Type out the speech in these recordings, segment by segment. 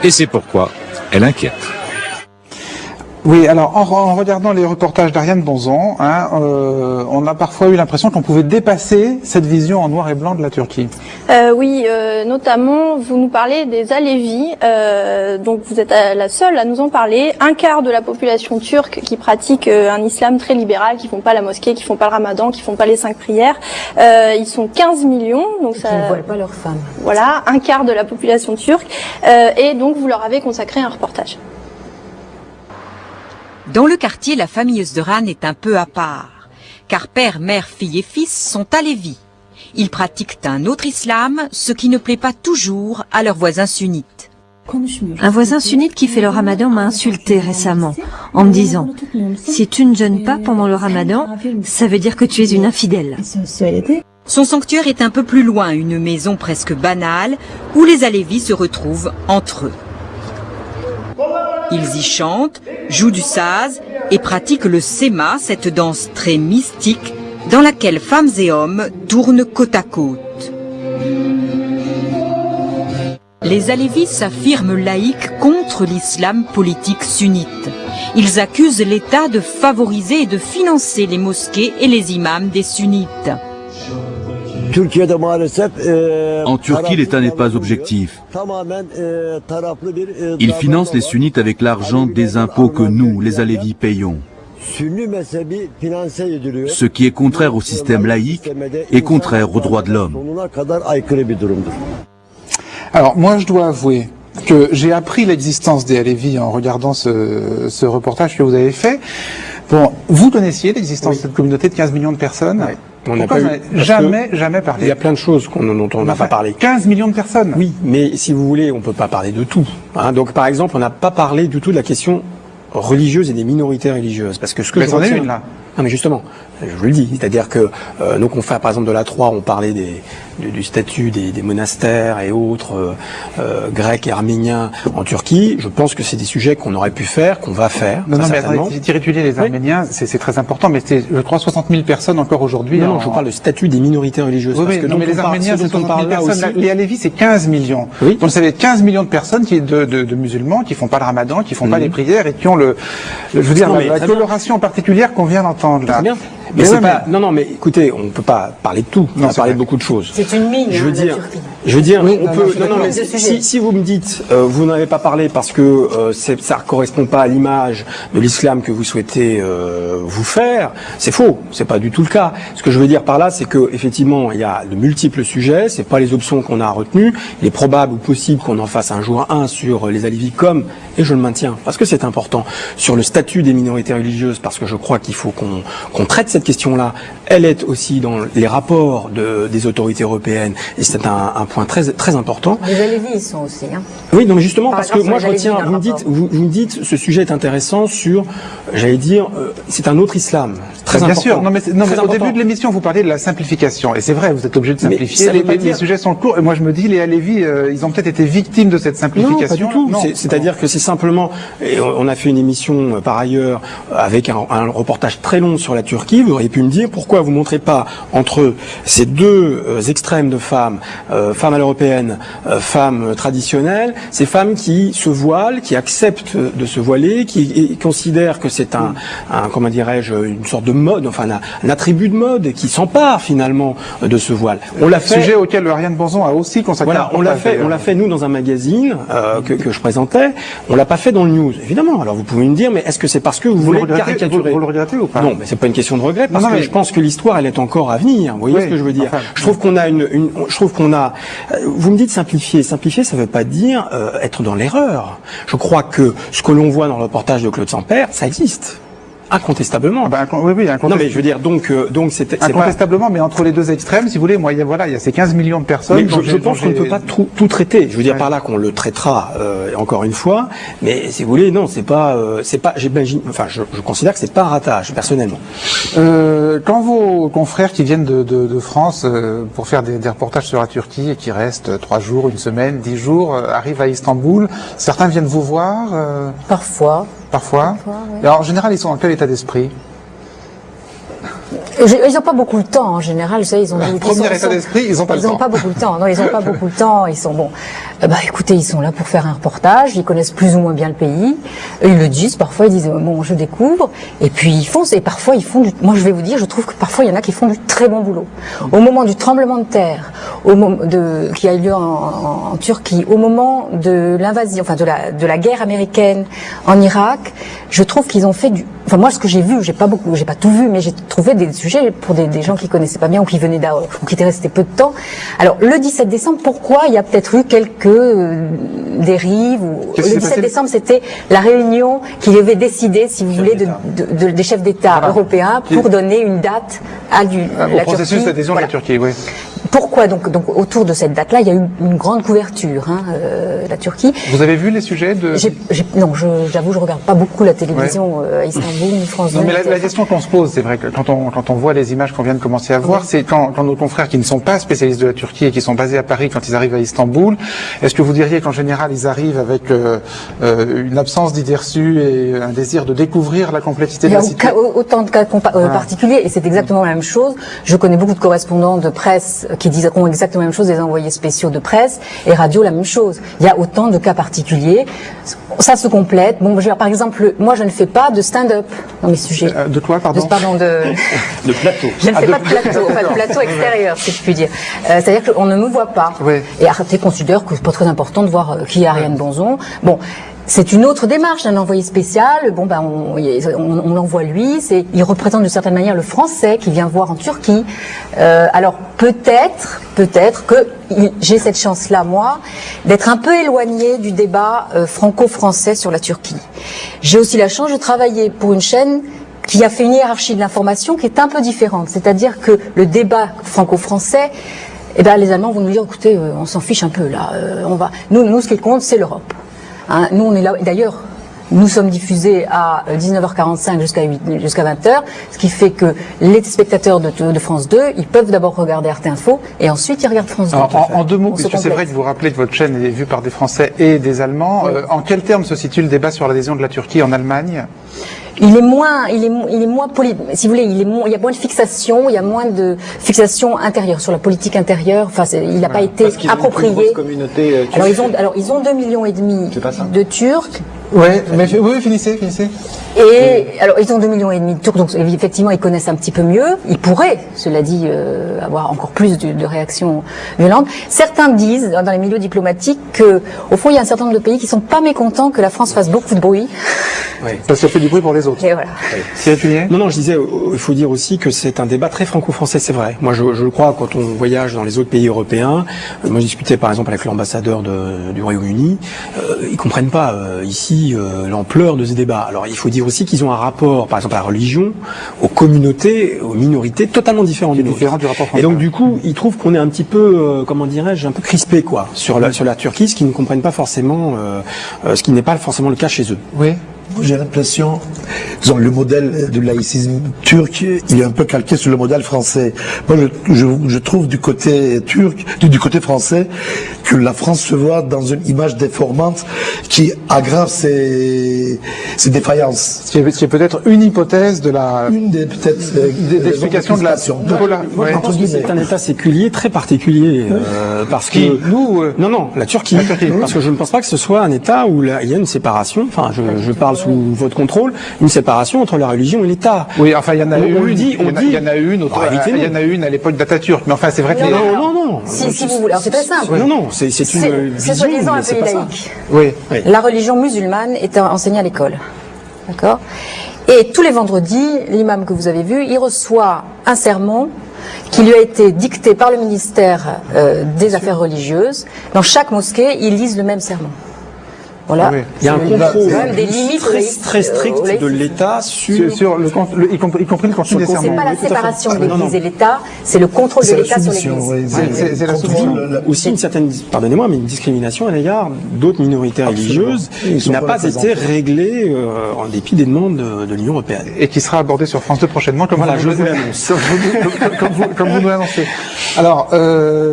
Et c'est pourquoi elle inquiète. Oui, alors en regardant les reportages d'Ariane Bonzon, on a parfois eu l'impression qu'on pouvait dépasser cette vision en noir et blanc de la Turquie. Oui, notamment, vous nous parlez des Alevis, donc vous êtes la seule à nous en parler. Un quart de la population turque qui pratique un islam très libéral, qui font pas la mosquée, qui font pas le ramadan, qui font pas les 5 prières. Ils sont 15 millions, donc ça. Qui ne voient pas leurs femmes. Voilà, un quart de la population turque, et donc vous leur avez consacré un reportage. Dans le quartier, la famille Özderan est un peu à part, car père, mère, fille et fils sont alévis. Ils pratiquent un autre islam, ce qui ne plaît pas toujours à leurs voisins sunnites. Un voisin sunnite qui fait le ramadan m'a insulté récemment en me disant « Si tu ne jeûnes pas pendant le ramadan, ça veut dire que tu es une infidèle. » Son sanctuaire est un peu plus loin, une maison presque banale, où les alévis se retrouvent entre eux. Ils y chantent, jouent du saz et pratiquent le séma, cette danse très mystique dans laquelle femmes et hommes tournent côte à côte. Les alévis s'affirment laïcs contre l'islam politique sunnite. Ils accusent l'État de favoriser et de financer les mosquées et les imams des sunnites. En Turquie, l'État n'est pas objectif. Il finance les sunnites avec l'argent des impôts que nous, les alévis, payons. Ce qui est contraire au système laïque et contraire aux droits de l'homme. Alors moi je dois avouer que j'ai appris l'existence des Alevis en regardant ce reportage que vous avez fait. Bon, vous connaissiez l'existence de cette communauté de 15 millions de personnes? Oui. On n'a pas jamais parlé. Il y a plein de choses dont on n'a pas parlé. 15 millions de personnes. Oui, mais si vous voulez, on peut pas parler de tout. Donc par exemple, on n'a pas parlé du tout de la question religieuse et des minorités religieuses, parce que ce que je retiens, une là. Ah mais justement, je vous le dis, c'est-à-dire que nos confrères par exemple de la 3 ont parlé du statut des monastères et autres grecs et arméniens en Turquie. Je pense que c'est des sujets qu'on aurait pu faire, qu'on va faire. Non, mais attendez, j'ai tiré les Arméniens, oui. C'est très important, mais c'est, je crois, 60 000 personnes encore aujourd'hui. Non, je parle du statut des minorités religieuses. Oui, non, mais les Arméniens, c'est 60 000 personnes. Les Alevis, c'est 15 millions. Oui. Donc, ça veut dire 15 millions de personnes de musulmans qui font pas le ramadan, qui font pas les prières et qui ont je veux dire, la coloration particulière qu'on vient d'entendre là. Très bien. Mais c'est pas. Non, mais écoutez, on ne peut pas parler de tout. On va parler de beaucoup de choses. C'est une mine. Je veux la dire, Turquie. je veux dire, on peut. Non, mais si vous me dites, vous n'avez pas parlé parce que ça ne correspond pas à l'image de l'islam que vous souhaitez vous faire, c'est faux. C'est pas du tout le cas. Ce que je veux dire par là, c'est que effectivement, il y a de multiples sujets. C'est pas les options qu'on a retenues. Il est probable ou possible qu'on en fasse un jour un sur les Alevis comme, et je le maintiens parce que c'est important, sur le statut des minorités religieuses, parce que je crois qu'il faut qu'on traite cette question-là. Elle est aussi dans les rapports des autorités européennes, et c'est un point très très important. Les Alevis, ils sont aussi. Hein. Oui, non, mais justement, parce que moi je retiens. Vous me dites, ce sujet est intéressant sur, j'allais dire, c'est un autre islam. Très bien important. Sûr. Non, mais au début de l'émission, vous parliez de la simplification, et c'est vrai, vous êtes obligé de simplifier. Les sujets sont courts, et moi je me dis, les Alevis, ils ont peut-être été victimes de cette simplification. Non, pas du tout. C'est-à-dire que c'est simplement, et on a fait une émission par ailleurs avec un reportage très long sur la Turquie. Vous auriez pu me dire pourquoi vous montrez pas entre ces deux extrêmes de femmes, femmes à l'européenne, femmes traditionnelles, ces femmes qui se voilent, qui acceptent de se voiler, qui considèrent que c'est comment dirais-je, une sorte de mode, enfin un attribut de mode, qui s'empare finalement de ce voile. On l'a fait. Sujet auquel Ariane Bonzon a aussi consacré. Voilà, on l'a fait nous dans un magazine que je présentais. On l'a pas fait dans le news, évidemment. Alors vous pouvez me dire, mais est-ce que c'est parce que vous voulez caricaturer? Vous le regrettez ou pas? Non, mais c'est pas une question de regret, parce que je pense que l'histoire, elle est encore à venir. Vous voyez ce que je veux dire? Je trouve qu'on a je trouve qu'on a. Vous me dites simplifier. Simplifier, ça veut pas dire être dans l'erreur. Je crois que ce que l'on voit dans le reportage de Claude Sampère, ça existe. Incontestablement. Oui, incontestablement. Non, mais je veux dire, donc c'est incontestablement, mais entre les deux extrêmes, si vous voulez, il y a ces 15 millions de personnes. Mais je pense qu'on ne peut pas tout traiter. Je veux dire par là qu'on le traitera encore une fois, mais si vous voulez, non, c'est pas, j'imagine, enfin, je considère que c'est pas un ratage, personnellement. Quand vos confrères qui viennent de France pour faire des reportages sur la Turquie et qui restent 3 jours, 1 semaine, 10 jours, arrivent à Istanbul, certains viennent vous voir. Parfois. Oui. Alors en général, ils sont dans quel état d'esprit? Ils n'ont pas beaucoup de temps en général, vous savez, ils ont premier état d'esprit, ils n'ont pas le temps. Ils n'ont pas beaucoup de temps. Non, ils n'ont pas beaucoup de temps. Ils sont bon. Écoutez, ils sont là pour faire un reportage. Ils connaissent plus ou moins bien le pays. Ils le disent. Parfois, ils disent bon, je découvre. Et puis ils font. Et parfois, ils font. Moi, je vais vous dire, je trouve que parfois, il y en a qui font du très bon boulot. Au moment du tremblement de terre, qui a eu lieu en Turquie, au moment de l'invasion, enfin de la guerre américaine en Irak, je trouve qu'ils ont fait du. Enfin, moi, ce que j'ai vu, j'ai pas tout vu, mais j'ai trouvé des sujets pour des gens qui connaissaient pas bien ou qui venaient ou qui étaient restés peu de temps. Alors, le 17 décembre, pourquoi il y a peut-être eu quelques dérives Le 17 décembre, c'était la réunion qui devait décider, si vous voulez, des chefs d'État européens pour donner une date à au processus d'adhésion de la Turquie, oui. Pourquoi donc autour de cette date-là, il y a eu une grande couverture, la Turquie. Vous avez vu les sujets de... Non, j'avoue, je regarde pas beaucoup la télévision à Istanbul, ni France 2. Non, mais la question qu'on se pose, c'est vrai que quand on voit les images qu'on vient de commencer à voir, c'est quand nos confrères qui ne sont pas spécialistes de la Turquie et qui sont basés à Paris, quand ils arrivent à Istanbul, est-ce que vous diriez qu'en général ils arrivent avec une absence d'idées reçues et un désir de découvrir la complexité de la situation? Il y a autant de cas particuliers, et c'est exactement la même chose. Je connais beaucoup de correspondants de presse qui ont exactement la même chose, des envoyés spéciaux de presse, et radio la même chose. Il y a autant de cas particuliers. Ça se complète. Bon, par exemple, moi je ne fais pas de stand-up dans mes sujets. De quoi, pardon? De plateau. Je ne fais pas de plateau, enfin de plateau extérieur, si je puis dire. C'est-à-dire qu'on ne me voit pas. Oui. Et Arte considère que c'est pas très important de voir qui est Ariane Bonzon. Bon. C'est une autre démarche d'un envoyé spécial. Bon, on l'envoie lui. Il représente d'une certaine manière le Français qui vient voir en Turquie. Alors peut-être que j'ai cette chance-là, moi, d'être un peu éloignée du débat franco-français sur la Turquie. J'ai aussi la chance de travailler pour une chaîne qui a fait une hiérarchie de l'information qui est un peu différente. C'est-à-dire que le débat franco-français, les Allemands vont nous dire, écoutez, on s'en fiche un peu là. Nous, ce qui compte, c'est l'Europe. Nous, on est là. D'ailleurs, nous sommes diffusés à 19h45 jusqu'à 20h, ce qui fait que les spectateurs de France 2, ils peuvent d'abord regarder Arte Info et ensuite ils regardent France 2. En deux mots, puisque c'est vrai que vous rappelez que votre chaîne est vue par des Français et des Allemands, oui. En quels termes se situe le débat sur l'adhésion de la Turquie en Allemagne? Il est moins si vous voulez, il y a moins de fixation, il y a moins de fixation intérieure sur la politique intérieure. Enfin, il n'a pas été approprié. Alors ils ont 2,5 millions de Turcs. Ouais, mais oui, finissez. Et alors ils ont 2,5 millions de Turcs, donc effectivement ils connaissent un petit peu mieux. Ils pourraient, cela dit, avoir encore plus de réactions violentes. Certains disent dans les milieux diplomatiques que, au fond, il y a un certain nombre de pays qui sont pas mécontents que la France fasse beaucoup de bruit. Oui. Parce qu'elle fait du bruit pour les autres. Et voilà. Non, je disais, il faut dire aussi que c'est un débat très franco-français, c'est vrai. Moi, je le crois quand on voyage dans les autres pays européens. Moi, je discutais par exemple avec l'ambassadeur du Royaume-Uni. Ils comprennent pas ici l'ampleur de ce débat. Alors, il faut dire aussi qu'ils ont un rapport, par exemple, à la religion, aux communautés, aux minorités totalement différent du rapport français. Et donc, du coup, ils trouvent qu'on est un petit peu, comment dirais-je, un peu crispé, quoi, sur la Turquie, ce qu'ils ne comprennent pas forcément, ce qui n'est pas forcément le cas chez eux. Oui. J'ai l'impression, disons, le modèle du laïcisme turc, il est un peu calqué sur le modèle français. Moi, je trouve du côté turc, du côté français, que la France se voit dans une image déformante qui aggrave ses défaillances. Ce qui est peut-être une hypothèse de la... Une des, peut-être, des explications de la... Moi, je pense que c'est un État séculier très particulier, parce que... Non, la Turquie. Parce que je ne pense pas que ce soit un État où il y a une séparation, enfin, je parle sous votre contrôle, une séparation entre la religion et l'État. Oui, enfin, il y en a une. Il y en a une à l'époque d'Atatürk. Mais enfin, c'est vrai que non. Si vous voulez, alors c'est très simple. Non, c'est une vision. C'est soi-disant un pays laïque. Oui. La religion musulmane est enseignée à l'école. D'accord? Et tous les vendredis, l'imam que vous avez vu, il reçoit un sermon qui lui a été dicté par le ministère des Affaires religieuses. Dans chaque mosquée, ils lisent le même sermon. Voilà. Oui. Il y a un contrôle des limites très strict de l'État sur y compris le contenu des sermons. C'est pas la séparation de l'Église et l'État, c'est le contrôle de l'État sur l'Église. C'est la soumission. Aussi une certaine, pardonnez-moi, mais une discrimination à l'égard d'autres minorités religieuses qui n'a pas été réglée en dépit des demandes de l'Union européenne. Et qui sera abordée sur France 2 prochainement, comme voilà, je vous l'annonce. Comme vous nous l'annoncez. Alors,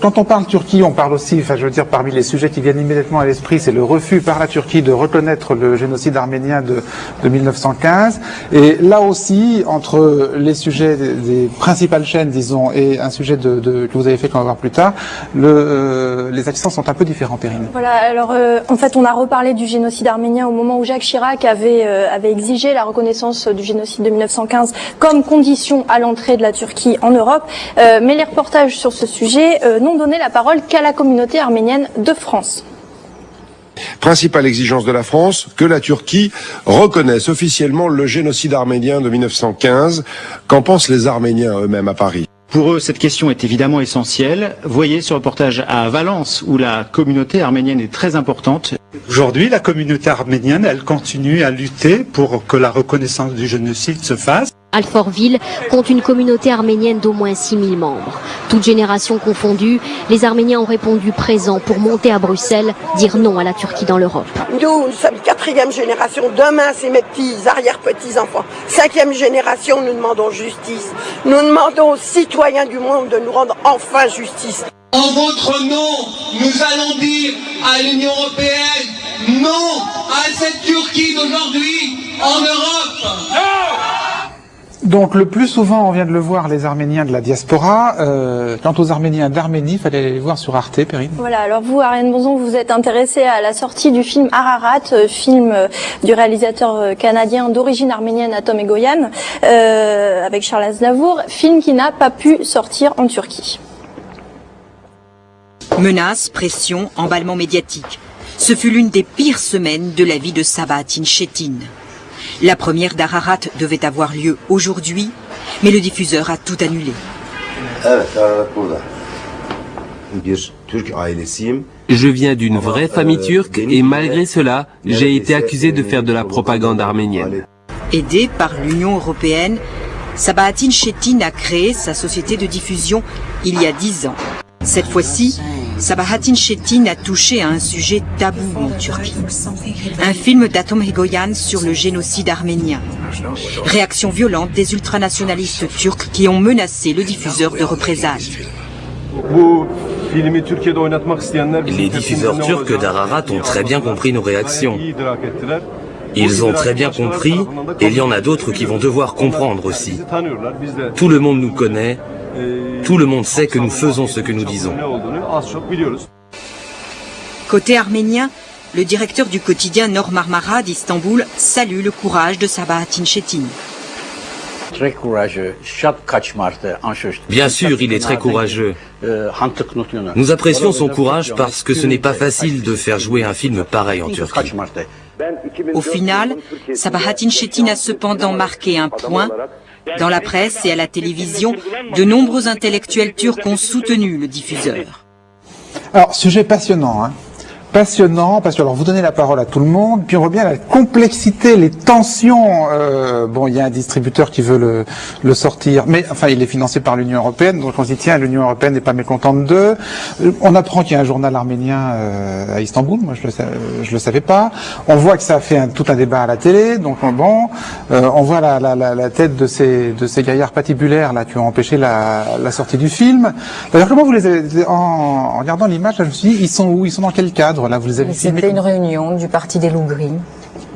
quand on parle Turquie, on parle aussi, enfin, je veux dire, parmi les sujets qui viennent immédiatement à l'esprit, c'est le refus par la Turquie de reconnaître le génocide arménien de 1915. Et là aussi, entre les sujets des principales chaînes, disons, et un sujet que vous avez fait qu'on va voir plus tard, les accents sont un peu différents, Perrine. Voilà, alors en fait on a reparlé du génocide arménien au moment où Jacques Chirac avait exigé la reconnaissance du génocide de 1915 comme condition à l'entrée de la Turquie en Europe, mais les reportages sur ce sujet n'ont donné la parole qu'à la communauté arménienne de France. Principale exigence de la France, que la Turquie reconnaisse officiellement le génocide arménien de 1915. Qu'en pensent les Arméniens eux-mêmes à Paris ? Pour eux, cette question est évidemment essentielle. Voyez ce reportage à Valence, où la communauté arménienne est très importante. Aujourd'hui, la communauté arménienne, elle continue à lutter pour que la reconnaissance du génocide se fasse. Alfortville compte une communauté arménienne d'au moins 6000 membres. Toutes générations confondues, les Arméniens ont répondu présents pour monter à Bruxelles, dire non à la Turquie dans l'Europe. Nous sommes 4e génération, demain c'est mes petits, arrière-petits-enfants. 5e génération, nous demandons justice. Nous demandons aux citoyens du monde de nous rendre enfin justice. En votre nom, nous allons dire à l'Union européenne non à cette Turquie d'aujourd'hui en Europe. Non! Donc le plus souvent, on vient de le voir, les Arméniens de la diaspora. Quant aux Arméniens d'Arménie, il fallait les voir sur Arte, Perrine. Voilà, alors vous, Ariane Bonzon, vous êtes intéressé à la sortie du film Ararat, film du réalisateur canadien d'origine arménienne Atom Egoyan, avec Charles Aznavour, film qui n'a pas pu sortir en Turquie. Menaces, pression, emballement médiatique. Ce fut l'une des pires semaines de la vie de Sabahattin Çetin. La première d'Ararat devait avoir lieu aujourd'hui, mais le diffuseur a tout annulé. Je viens d'une vraie famille turque et malgré cela, j'ai été accusé de faire de la propagande arménienne. Aidé par l'Union européenne, Sabahattin Çetin a créé sa société de diffusion il y a 10 ans. Cette fois-ci, Sabahattin Çetin a touché à un sujet tabou en Turquie. Un film d'Atom Egoyan sur le génocide arménien. Réaction violente des ultranationalistes turcs qui ont menacé le diffuseur de représailles. Les diffuseurs turcs d'Ararat ont très bien compris nos réactions. Ils ont très bien compris, et il y en a d'autres qui vont devoir comprendre aussi. Tout le monde nous connaît. Tout le monde sait que nous faisons ce que nous disons. Côté arménien, le directeur du quotidien Nord Marmara d'Istanbul salue le courage de Sabahattin Çetin. Bien sûr, il est très courageux. Nous apprécions son courage parce que ce n'est pas facile de faire jouer un film pareil en Turquie. Au final, Sabahattin Çetin a cependant marqué un point. Dans la presse et à la télévision, de nombreux intellectuels turcs ont soutenu le diffuseur. Alors, sujet passionnant, hein. Passionnant, parce que alors vous donnez la parole à tout le monde, puis on voit bien la complexité, les tensions. Bon, il y a un distributeur qui veut le sortir, mais enfin il est financé par l'Union européenne, donc on se dit tiens, l'Union européenne n'est pas mécontente d'eux. On apprend qu'il y a un journal arménien à Istanbul, moi je le savais pas. On voit que ça a fait tout un débat à la télé, donc bon, on voit la tête de ces gaillards patibulaires là qui ont empêché la sortie du film. D'ailleurs, comment vous les avez, en regardant l'image, je me suis dit, ils sont où, ils sont dans quel cadre? Là, vous les avez filmés. C'était une réunion du parti des loups gris.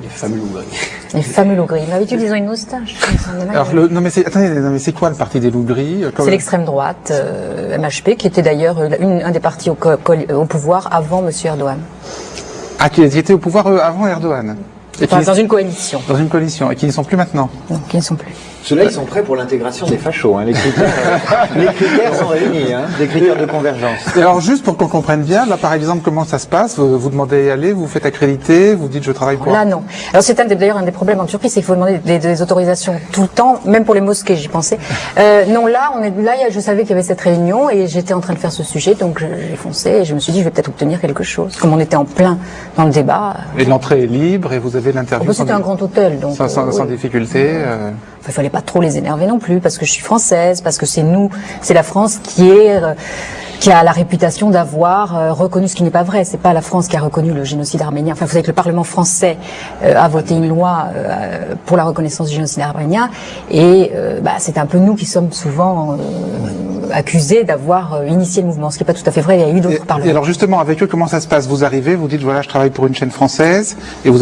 Les fameux loups gris. Les fameux loups gris. D'habitude, ils ont une moustache. Alors, non mais c'est quoi le parti des loups gris? C'est l'extrême droite, MHP, qui était d'ailleurs un des partis au pouvoir avant M. Erdogan. Ah, qui était au pouvoir avant Erdogan. Dans une coalition. Dans une coalition, et qui n'y sont plus maintenant. Non, qui ne sont plus. Ceux-là, ils sont prêts pour l'intégration des fachos. Hein. Les critères sont réunis, hein, des critères de convergence. Et alors, juste pour qu'on comprenne bien, là, par exemple, comment ça se passe? Vous demandez à y aller, vous faites accréditer, vous dites je travaille pour... Là, non. Alors, c'est d'ailleurs un des problèmes en Turquie, c'est qu'il faut demander des autorisations tout le temps, même pour les mosquées, j'y pensais. Non, là, je savais qu'il y avait cette réunion et j'étais en train de faire ce sujet, donc j'ai foncé et je me suis dit, je vais peut-être obtenir quelque chose. Comme on était en plein dans le débat. Et l'entrée est libre et vous avez l'interview. C'était un grand hôtel, donc. Sans difficulté. Enfin, il fallait pas trop les énerver non plus, parce que je suis française, parce que c'est la France qui a la réputation d'avoir reconnu ce qui n'est pas vrai. C'est pas la France qui a reconnu le génocide arménien. Enfin, vous savez que le Parlement français a voté une loi pour la reconnaissance du génocide arménien, et c'est un peu nous qui sommes souvent accusés d'avoir initié le mouvement, ce qui n'est pas tout à fait vrai. Il y a eu d'autres parlements. Et alors justement, avec eux, comment ça se passe? Vous arrivez, vous dites voilà, je travaille pour une chaîne française, et vous